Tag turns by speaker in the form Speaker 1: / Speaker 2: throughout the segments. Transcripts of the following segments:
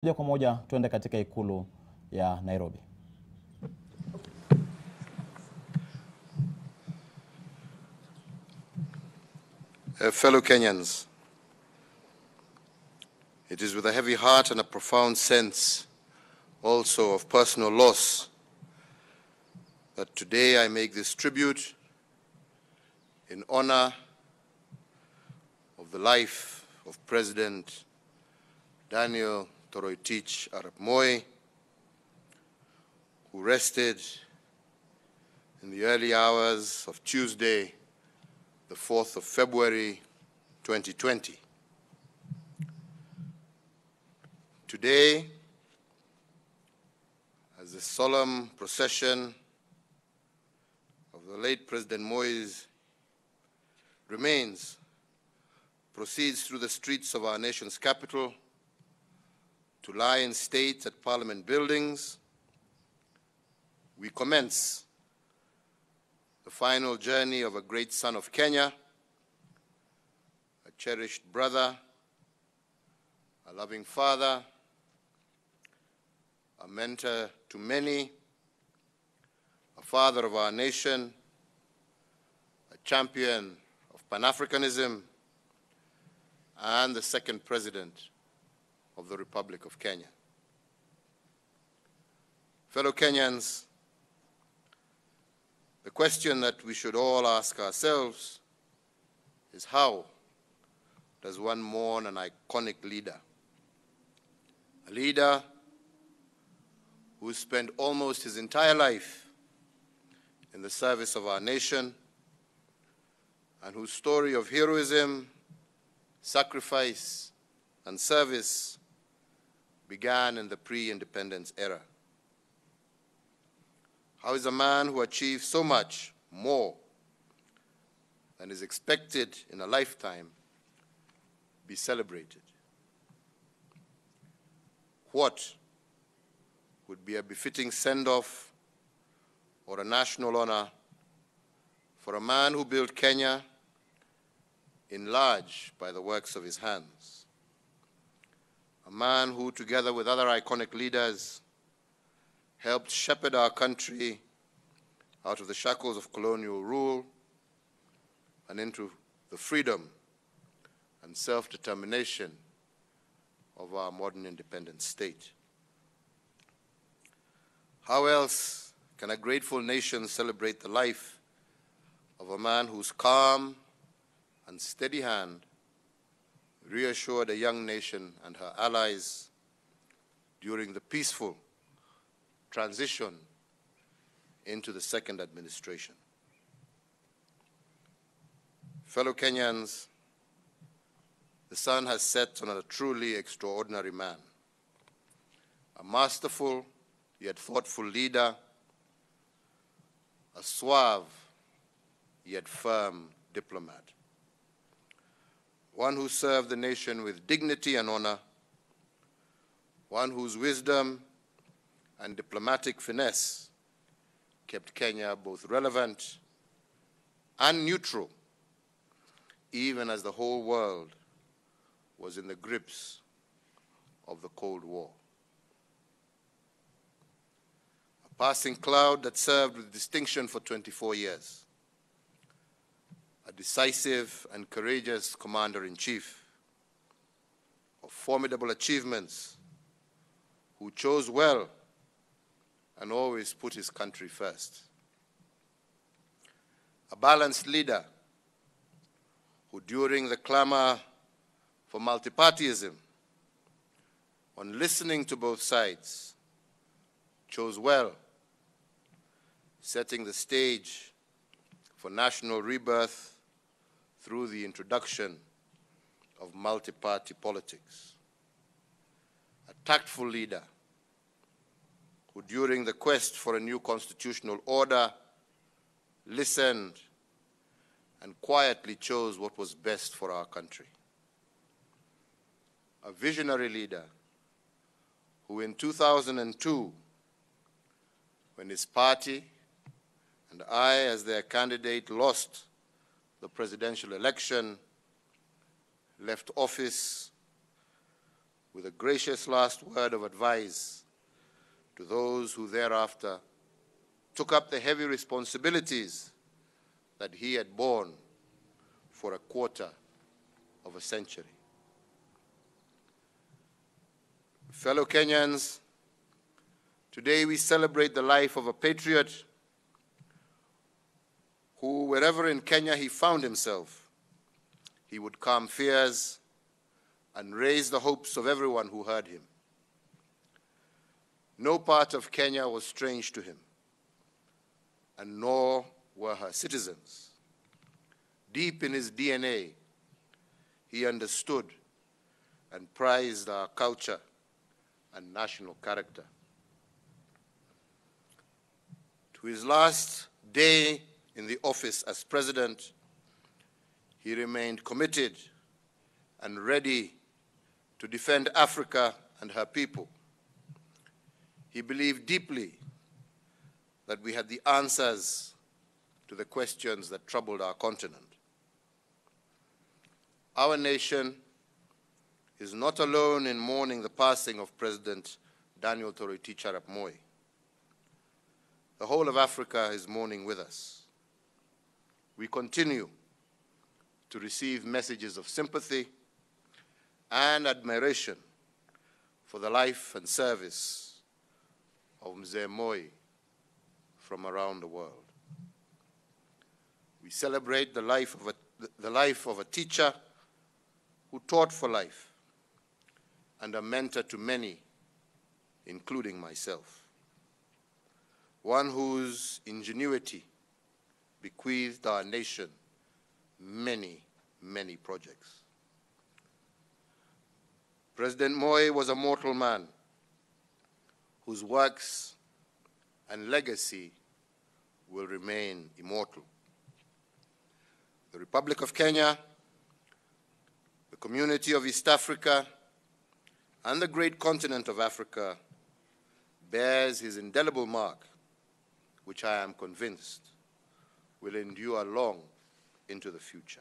Speaker 1: Moja kwa moja tuende katika ikulu ya Nairobi.
Speaker 2: Fellow Kenyans, it is with a heavy heart and a profound sense also of personal loss that today I make this tribute in honor of the life of President Daniel Toroitich Arap Moi, who rested in the early hours of Tuesday, the 4th of February, 2020. Today, as the solemn procession of the late President Moi's remains proceeds through the streets of our nation's capital to lie in state at Parliament buildings, we commence the final journey of a great son of Kenya, a cherished brother, a loving father, a mentor to many, a father of our nation, a champion of Pan-Africanism, and the second president of the Republic of Kenya. Fellow Kenyans, the question that we should all ask ourselves is, how does one mourn an iconic leader? A leader who spent almost his entire life in the service of our nation and whose story of heroism, sacrifice, and service began in the pre-independence era. How is a man who achieved so much more than is expected in a lifetime be celebrated? What would be a befitting send-off or a national honor for a man who built Kenya in large by the works of his hands? A man who, together with other iconic leaders, helped shepherd our country out of the shackles of colonial rule and into the freedom and self-determination of our modern independent state. How else can a grateful nation celebrate the life of a man whose calm and steady hand reassured a young nation and her allies during the peaceful transition into the second administration? Fellow Kenyans, the sun has set on a truly extraordinary man, a masterful yet thoughtful leader, a suave yet firm diplomat, one who served the nation with dignity and honor, one whose wisdom and diplomatic finesse kept Kenya both relevant and neutral, even as the whole world was in the grips of the Cold War. A passing cloud that served with distinction for 24 years, a decisive and courageous commander-in-chief of formidable achievements, who chose well and always put his country first. A balanced leader who, during the clamor for multipartyism, on listening to both sides, chose well, setting the stage for national rebirth through the introduction of multi-party politics. A tactful leader who, during the quest for a new constitutional order, listened and quietly chose what was best for our country. A visionary leader who, in 2002, when his party and I, as their candidate, lost the presidential election, left office with a gracious last word of advice to those who thereafter took up the heavy responsibilities that he had borne for a quarter of a century. Fellow Kenyans, today we celebrate the life of a patriot who, wherever in Kenya he found himself, he would calm fears and raise the hopes of everyone who heard him. No part of Kenya was strange to him, and nor were her citizens. Deep in his DNA, he understood and prized our culture and national character. To his last day in the office as president, he remained committed and ready to defend Africa and her people. He believed deeply that we had the answers to the questions that troubled our continent. Our nation is not alone in mourning the passing of President Daniel Toroitich arap Moi. The whole of Africa is mourning with us. We continue to receive messages of sympathy and admiration for the life and service of Mzee Moi from around the world. We celebrate the life of a teacher who taught for life and a mentor to many, including myself. One whose ingenuity bequeathed our nation many, many projects. President Moi was a mortal man whose works and legacy will remain immortal. The Republic of Kenya, the community of East Africa, and the great continent of Africa bears his indelible mark, which I am convinced will endure long into the future.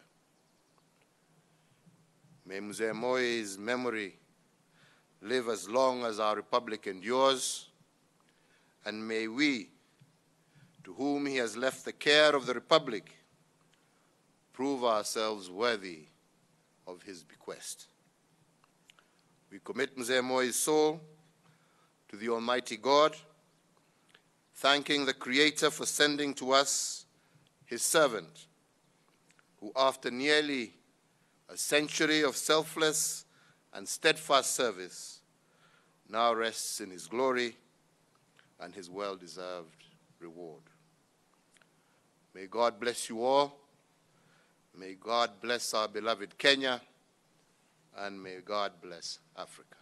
Speaker 2: May Mzee Moi's memory live as long as our republic endures, and may we, to whom he has left the care of the republic, prove ourselves worthy of his bequest. We commit Mzee Moi's soul to the Almighty God, thanking the Creator for sending to us his servant, who after nearly a century of selfless and steadfast service now rests in his glory and his well-deserved reward. May God bless you all. May God bless our beloved Kenya, and may God bless Africa.